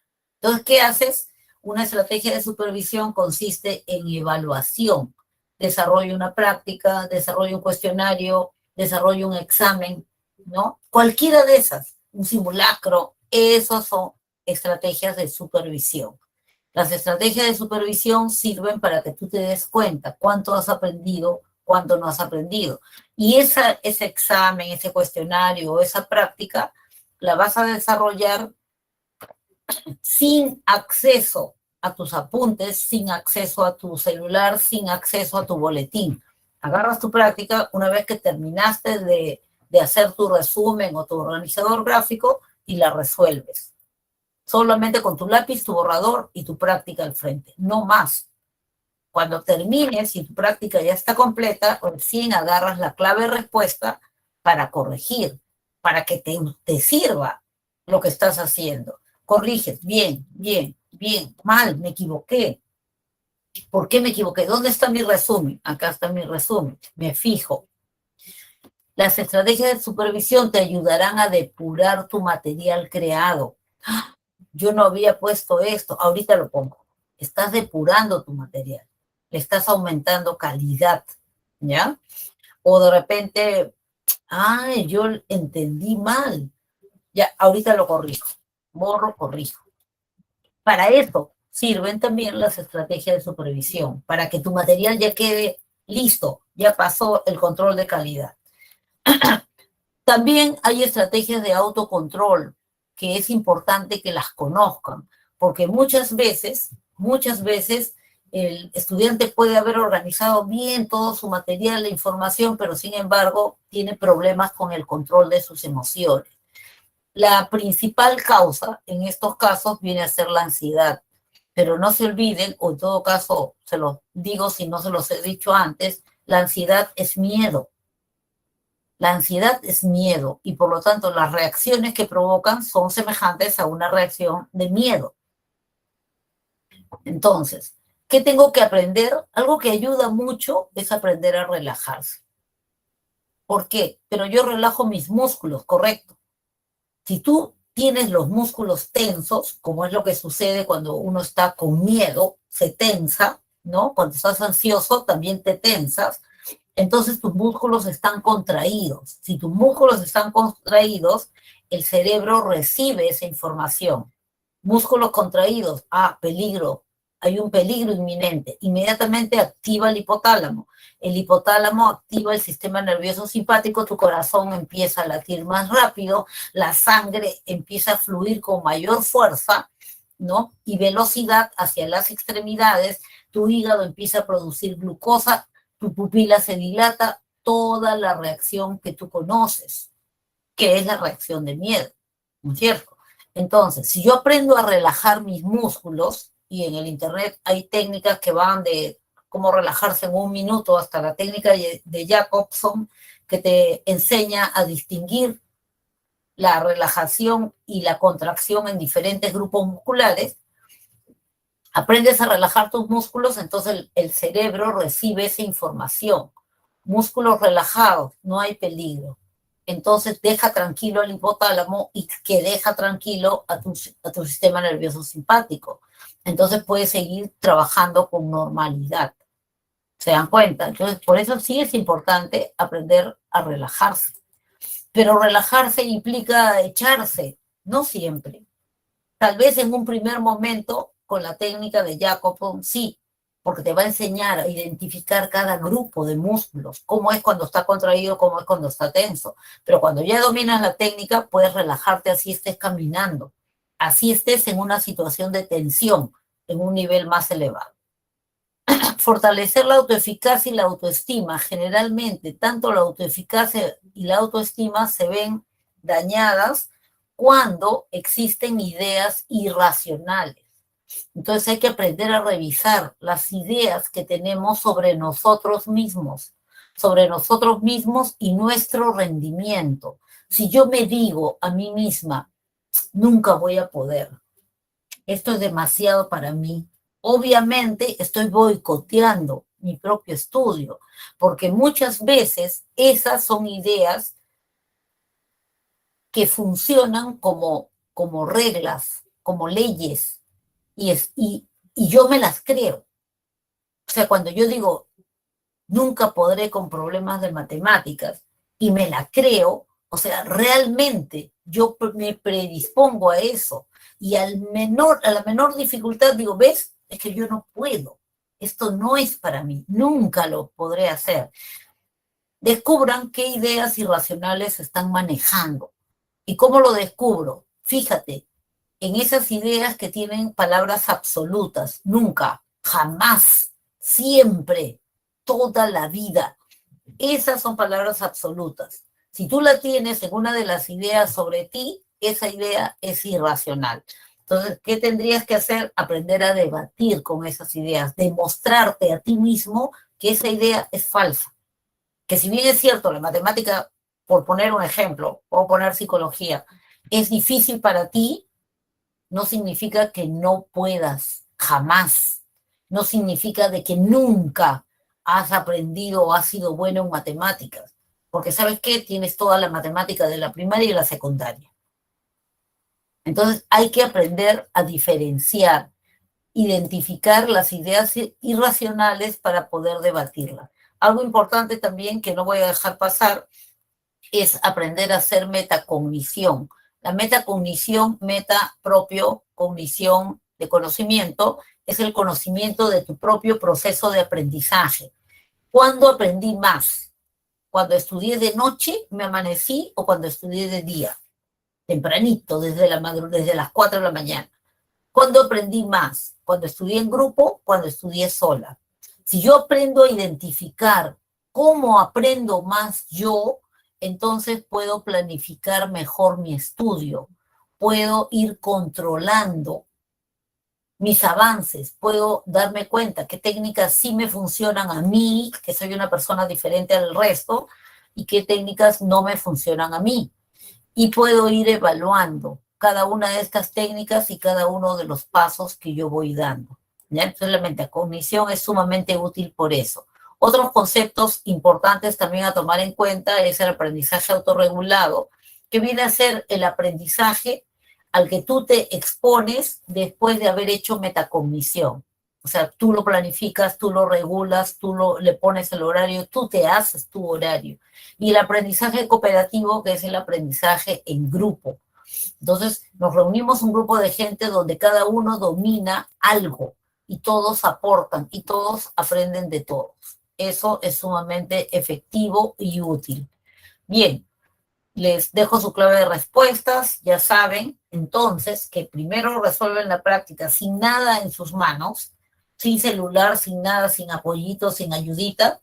Entonces, ¿qué haces? Una estrategia de supervisión consiste en evaluación. Desarrollo una práctica, desarrollo un cuestionario, desarrollo un examen, ¿no? Cualquiera de esas, un simulacro, esos son estrategias de supervisión. Las estrategias de supervisión sirven para que tú te des cuenta cuánto has aprendido, cuánto no has aprendido. Y ese examen, ese cuestionario, esa práctica, la vas a desarrollar sin acceso a tus apuntes, sin acceso a tu celular, sin acceso a tu boletín. Agarras tu práctica una vez que terminaste de hacer tu resumen o tu organizador gráfico y la resuelves. Solamente con tu lápiz, tu borrador y tu práctica al frente, no más. Cuando termines y tu práctica ya está completa, recién agarras la clave de respuesta para corregir, para que te sirva lo que estás haciendo. Corriges, bien, bien, bien, mal, me equivoqué. ¿Por qué me equivoqué? ¿Dónde está mi resumen? Acá está mi resumen. Me fijo. Las estrategias de supervisión te ayudarán a depurar tu material creado. Yo no había puesto esto, ahorita lo pongo. Estás depurando tu material, le estás aumentando calidad, ¿ya? O de repente, ay, yo entendí mal, ya, ahorita lo corrijo, borro, corrijo. Para eso sirven también las estrategias de supervisión, para que tu material ya quede listo, ya pasó el control de calidad. También hay estrategias de autocontrol que es importante que las conozcan, porque muchas veces el estudiante puede haber organizado bien todo su material, la información, pero sin embargo tiene problemas con el control de sus emociones. La principal causa en estos casos viene a ser la ansiedad, pero no se olviden, o en todo caso se los digo si no se los he dicho antes, la ansiedad es miedo. La ansiedad es miedo y por lo tanto las reacciones que provocan son semejantes a una reacción de miedo. Entonces, ¿qué tengo que aprender? Algo que ayuda mucho es aprender a relajarse. ¿Por qué? Pero yo relajo mis músculos, correcto. Si tú tienes los músculos tensos, como es lo que sucede cuando uno está con miedo, se tensa, ¿no? Cuando estás ansioso también te tensas, entonces tus músculos están contraídos. Si tus músculos están contraídos, el cerebro recibe esa información. Músculos contraídos, peligro, hay un peligro inminente. Inmediatamente activa el hipotálamo. El hipotálamo activa el sistema nervioso simpático, tu corazón empieza a latir más rápido, la sangre empieza a fluir con mayor fuerza, ¿no? Y velocidad hacia las extremidades, tu hígado empieza a producir glucosa, tu pupila se dilata, toda la reacción que tú conoces, que es la reacción de miedo, ¿no es cierto? Entonces, si yo aprendo a relajar mis músculos, y en el internet hay técnicas que van de cómo relajarse en 1 minuto hasta la técnica de Jacobson, que te enseña a distinguir la relajación y la contracción en diferentes grupos musculares. Aprendes a relajar tus músculos, entonces el cerebro recibe esa información. Músculos relajados, no hay peligro. Entonces deja tranquilo al hipotálamo y que deja tranquilo a tu sistema nervioso simpático. Entonces puedes seguir trabajando con normalidad. ¿Se dan cuenta? Entonces por eso sí es importante aprender a relajarse. Pero relajarse implica echarse, no siempre. Tal vez en un primer momento, con la técnica de Jacobson, sí, porque te va a enseñar a identificar cada grupo de músculos, cómo es cuando está contraído, cómo es cuando está tenso. Pero cuando ya dominas la técnica, puedes relajarte así estés caminando, así estés en una situación de tensión, en un nivel más elevado. Fortalecer la autoeficacia y la autoestima. Generalmente, tanto la autoeficacia y la autoestima se ven dañadas cuando existen ideas irracionales. Entonces hay que aprender a revisar las ideas que tenemos sobre nosotros mismos y nuestro rendimiento. Si yo me digo a mí misma, nunca voy a poder, esto es demasiado para mí, obviamente estoy boicoteando mi propio estudio, porque muchas veces esas son ideas que funcionan como reglas, como leyes, y yo me las creo. O sea, cuando yo digo, nunca podré con problemas de matemáticas, y me la creo, o sea, realmente yo me predispongo a eso, y a la menor dificultad digo, ¿ves? Es que yo no puedo, esto no es para mí, nunca lo podré hacer. Descubran qué ideas irracionales están manejando. ¿Y cómo lo descubro? Fíjate, en esas ideas que tienen palabras absolutas, nunca, jamás, siempre, toda la vida. Esas son palabras absolutas. Si tú la tienes en una de las ideas sobre ti, esa idea es irracional. Entonces, ¿qué tendrías que hacer? Aprender a debatir con esas ideas, demostrarte a ti mismo que esa idea es falsa. Que si bien es cierto, la matemática, por poner un ejemplo, o poner psicología, es difícil para ti, no significa que no puedas, jamás. No significa de que nunca has aprendido o has sido bueno en matemáticas. Porque ¿sabes qué? Tienes toda la matemática de la primaria y la secundaria. Entonces hay que aprender a diferenciar, identificar las ideas irracionales para poder debatirlas. Algo importante también que no voy a dejar pasar es aprender a hacer metacognición. La metacognición, meta propio, cognición de conocimiento, es el conocimiento de tu propio proceso de aprendizaje. ¿Cuándo aprendí más? ¿Cuando estudié de noche, me amanecí, o cuando estudié de día? Tempranito, desde las 4 de la mañana. ¿Cuándo aprendí más? Cuando estudié en grupo, cuando estudié sola. Si yo aprendo a identificar cómo aprendo más yo, entonces puedo planificar mejor mi estudio, puedo ir controlando mis avances, puedo darme cuenta qué técnicas sí me funcionan a mí, que soy una persona diferente al resto, y qué técnicas no me funcionan a mí. Y puedo ir evaluando cada una de estas técnicas y cada uno de los pasos que yo voy dando. ¿Ya? Entonces la metacognición es sumamente útil por eso. Otros conceptos importantes también a tomar en cuenta es el aprendizaje autorregulado, que viene a ser el aprendizaje al que tú te expones después de haber hecho metacognición. O sea, tú lo planificas, tú lo regulas, le pones el horario, tú te haces tu horario. Y el aprendizaje cooperativo, que es el aprendizaje en grupo. Entonces, nos reunimos un grupo de gente donde cada uno domina algo y todos aportan y todos aprenden de todos. Eso es sumamente efectivo y útil. Bien, les dejo su clave de respuestas, ya saben, entonces, que primero resuelven la práctica sin nada en sus manos, sin celular, sin nada, sin apoyito, sin ayudita,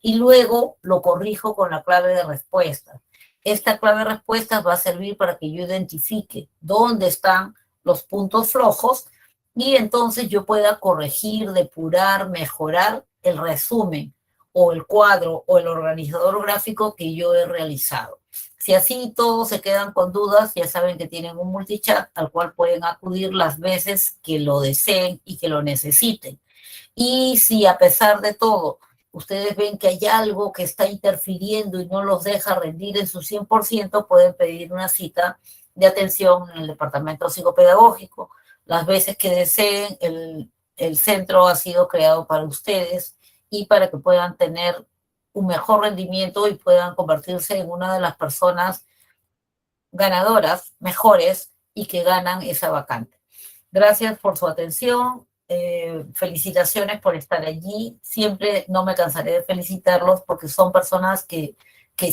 y luego lo corrijo con la clave de respuestas. Esta clave de respuestas va a servir para que yo identifique dónde están los puntos flojos y entonces yo pueda corregir, depurar, mejorar el resumen o el cuadro o el organizador gráfico que yo he realizado. Si así todos se quedan con dudas, ya saben que tienen un multichat al cual pueden acudir las veces que lo deseen y que lo necesiten. Y si a pesar de todo ustedes ven que hay algo que está interfiriendo y no los deja rendir en su 100%, pueden pedir una cita de atención en el departamento psicopedagógico. Las veces que deseen, el centro ha sido creado para ustedes y para que puedan tener un mejor rendimiento y puedan convertirse en una de las personas ganadoras, mejores y que ganan esa vacante. Gracias por su atención. Felicitaciones por estar allí. Siempre no me cansaré de felicitarlos porque son personas que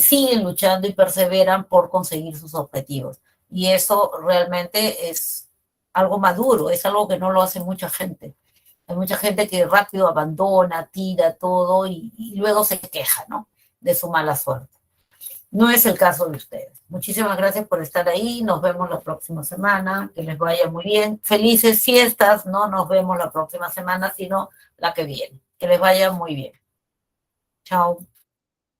siguen luchando y perseveran por conseguir sus objetivos. Y eso realmente es algo maduro, es algo que no lo hace mucha gente. Hay mucha gente que rápido abandona, tira todo y luego se queja, ¿no? De su mala suerte. No es el caso de ustedes. Muchísimas gracias por estar ahí. Nos vemos la próxima semana. Que les vaya muy bien. Felices fiestas. No nos vemos la próxima semana, sino la que viene. Que les vaya muy bien. Chao.